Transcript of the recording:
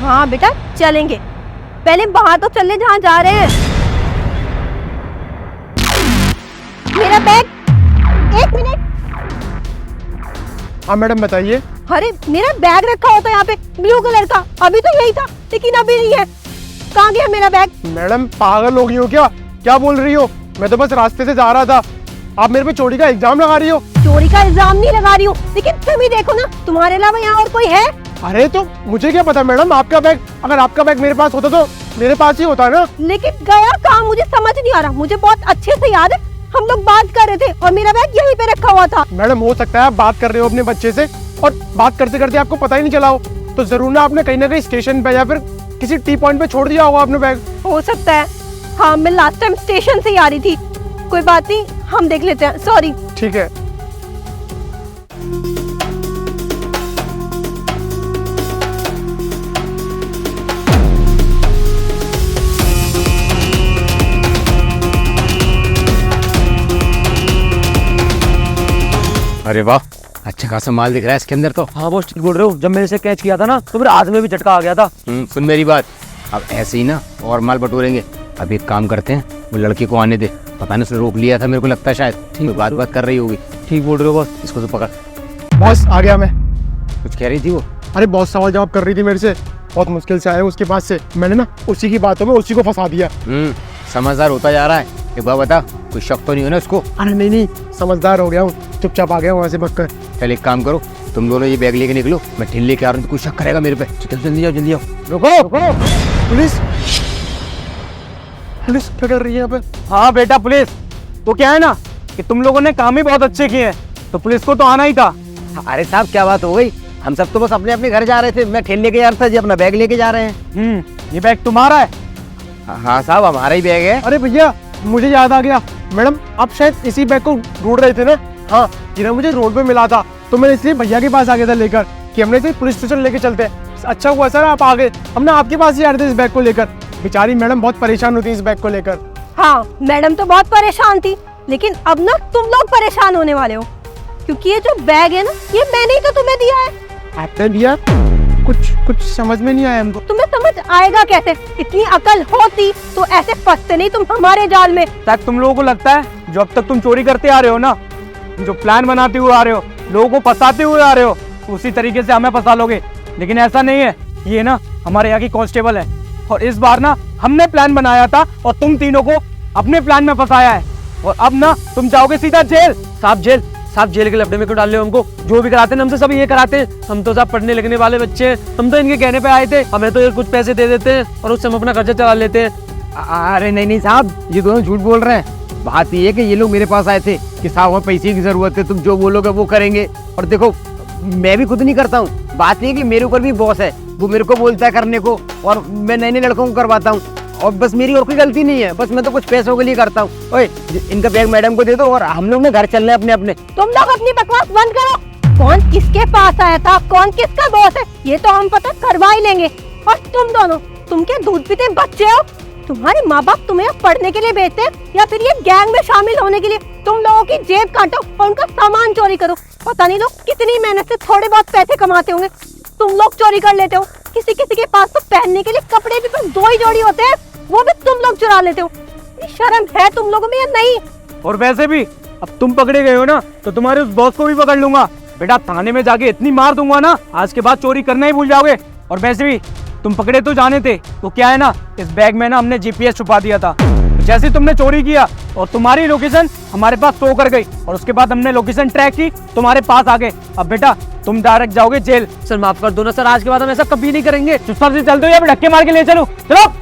हाँ बेटा चलेंगे, पहले वहां तो चलने जहाँ जा रहे हैं। मेरा बैग, एक मिनट। हाँ मैडम बताइए। अरे मेरा बैग रखा होता यहाँ पे ब्लू कलर का, अभी तो यही था लेकिन अभी नहीं है। कहाँ गया मेरा बैग? मैडम पागल हो गई हो क्या? क्या बोल रही हो? मैं तो बस रास्ते से जा रहा था, आप मेरे पे चोरी का इल्जाम लगा रही हो। चोरी का इल्जाम नहीं लगा रही हूँ, लेकिन तुम ही देखो ना, तुम्हारे अलावा यहाँ और कोई है? अरे तो मुझे क्या पता मैडम, आपका बैग, अगर आपका बैग मेरे पास होता तो मेरे पास ही होता ना। लेकिन गया कहाँ मुझे समझ नहीं आ रहा। मुझे बहुत अच्छे से याद है, हम लोग बात कर रहे थे और मेरा बैग यहीं पे रखा हुआ था। मैडम हो सकता है आप बात कर रहे हो अपने बच्चे से और बात करते करते आपको पता ही नहीं चला हो, तो जरूर ना आपने कहीं ना कहीं स्टेशन पे या फिर किसी टी पॉइंट पे छोड़ दिया होगा आपने बैग। हो सकता है। हाँ मैं लास्ट टाइम स्टेशन से ही आ रही थी। कोई बात नहीं, हम देख लेते हैं, सॉरी। ठीक है। अरे वाह, अच्छा खासा माल दिख रहा है इसके अंदर तो। हाँ बॉस ठीक बोल रहे हो, जब मैंने इसे कैच किया था ना तो मेरे हाथ में भी झटका आ गया था। सुन मेरी बात, अब ऐसे ही ना और माल बटोरेंगे। अब एक काम करते हैं, वो लड़के को आने दे, पता नहीं उसने रोक लिया था, मेरे को लगता है शायद ठीक बात कर रही होगी। ठीक बोल रहे हो बॉस। इसको तो पकड़। बॉस आ गया मैं। कुछ कह रही थी वो? अरे बहुत सवाल जवाब कर रही थी मेरे से, बहुत मुश्किल से आया उसके पास से, मैंने ना उसी की बातों में उसी को फंसा दिया। समझदार होता जा रहा है। एक बात बता, कोई शक तो नहीं हो ना उसको? अरे नहीं, समझदार हो गया हूँ, चुपचाप आ गया वहाँ से भागकर। चल एक काम करो, तुम दोनों ये बैग लेके निकलो, मैं ठिन लेके आ रहा हूँ, तो कोई शक करेगा मेरे पे। चल जल्दी आओ जल्दी आओ। रुको पुलिस, पुलिस क्या कर रही है यहाँ पे? हाँ बेटा पुलिस, वो क्या है ना कि तुम लोगों ने काम ही बहुत अच्छे किए हैं, तो पुलिस को तो आना ही था। अरे साहब क्या बात हो गई, हम सब तो बस अपने अपने घर जा रहे थे, मैं ठेल लेके जा रहा था जी, अपना बैग लेके जा रहे हैं। ये बैग तुम्हारा है? हाँ साहब हमारा ही बैग है। अरे भैया मुझे याद आ गया, मैडम आप शायद इसी बैग को ढूंढ रहे थे ना? हाँ ये ना मुझे रोड पे मिला था, तो मैं इसलिए भैया के पास आ गया था लेकर कि हमने इसे पुलिस स्टेशन लेके चलते हैं। अच्छा हुआ सर आप आ गए, हम ना आपके पास ही आ रहे थे इस बैग को लेकर। बेचारी मैडम बहुत परेशान होती है इस बैग को लेकर। हाँ मैडम तो बहुत परेशान थी, लेकिन अब ना तुम लोग परेशान होने वाले हो, क्योंकि ये जो बैग है ना, ये मैंने ही तो तुम्हें दिया है। आपने दिया? कुछ समझ में नहीं आया हमको। तुम्हें समझ आएगा कैसे? इतनी अकल होती तो ऐसे फंसते नहीं तुम हमारे जाल में। तक तुम लोगों को लगता है जो अब तक तुम चोरी करते आ रहे हो ना, जो प्लान बनाते हुए आ रहे हो, लोगों को फंसाते हुए आ रहे हो, उसी तरीके से हमें फंसा लोगे। लेकिन ऐसा नहीं है, ये ना हमारे यहाँ की कांस्टेबल है, और इस बार ना हमने प्लान बनाया था और तुम तीनों को अपने प्लान में फंसाया है, और अब ना तुम जाओगे सीधा जेल। साहब जेल के लपड़े में क्यों डाल रहे हो हमको? जो भी कराते हैं हमसे सब ये कराते हैं। हम तो साहब पढ़ने लिखने वाले बच्चे हैं, हम तो इनके कहने पे आए थे, हमें तो ये कुछ पैसे दे देते हैं और उससे हम अपना खर्चा चला लेते हैं। अरे नहीं साहब, ये दोनों झूठ बोल रहे हैं। बात ये है कि ये लोग मेरे पास आए थे कि साहब हमें पैसे की जरूरत है, तुम जो बोलोगे वो करेंगे। और देखो मैं भी खुद नहीं करता हूँ, बात ये है कि मेरे ऊपर भी बॉस है, वो मेरे को बोलता है करने को, और मैं नए लड़कों को करवाता हूँ, और बस मेरी और कोई गलती नहीं है, बस मैं तो कुछ पैसों के लिए करता हूँ। ओए इनका बैग मैडम को दे दो और हम लोग ना घर चल रहे हैं अपने अपने। तुम लोग अपनी बकवास बंद करो। कौन किसके पास आया था, कौन किसका बॉस है, ये तो हम पता करवा ही लेंगे। और तुम दोनों, तुम क्या दूध पीते बच्चे हो? तुम्हारे माँ बाप तुम्हें पढ़ने के लिए भेजते हैं या फिर ये गैंग में शामिल होने के लिए? तुम लोगों की जेब काटो और उनका सामान चोरी करो। पता नहीं लोग कितनी मेहनत से थोड़े बहुत पैसे कमाते होंगे, तुम लोग चोरी कर लेते हो। किसी किसी के पास तो पहनने के लिए कपड़े भी बस 2 ही जोड़ी होते हैं, वो भी तुम लोग चुरा लेते हो। शर्म है तुम लोगों में या नहीं? और वैसे भी अब तुम पकड़े गए हो ना, तो तुम्हारे उस बॉस को भी पकड़ लूंगा बेटा। थाने में जाके इतनी मार दूंगा ना, आज के बाद चोरी करना ही भूल जाओगे। और वैसे भी तुम पकड़े तो जाने थे, तो क्या है ना, इस बैग में ना हमने जीपीएस छुपा दिया था। जैसे तुमने चोरी किया और तुम्हारी लोकेशन हमारे पास शो कर गई, और उसके बाद हमने लोकेशन ट्रैक की, तुम्हारे पास आ गए। अब बेटा तुम डायरेक्ट जाओगे जेल। सर माफ कर दो ना सर, आज के बाद हम ऐसा कभी नहीं करेंगे। चुपचाप से चलते हो या फिर धक्के मार के ले चलो? चलो।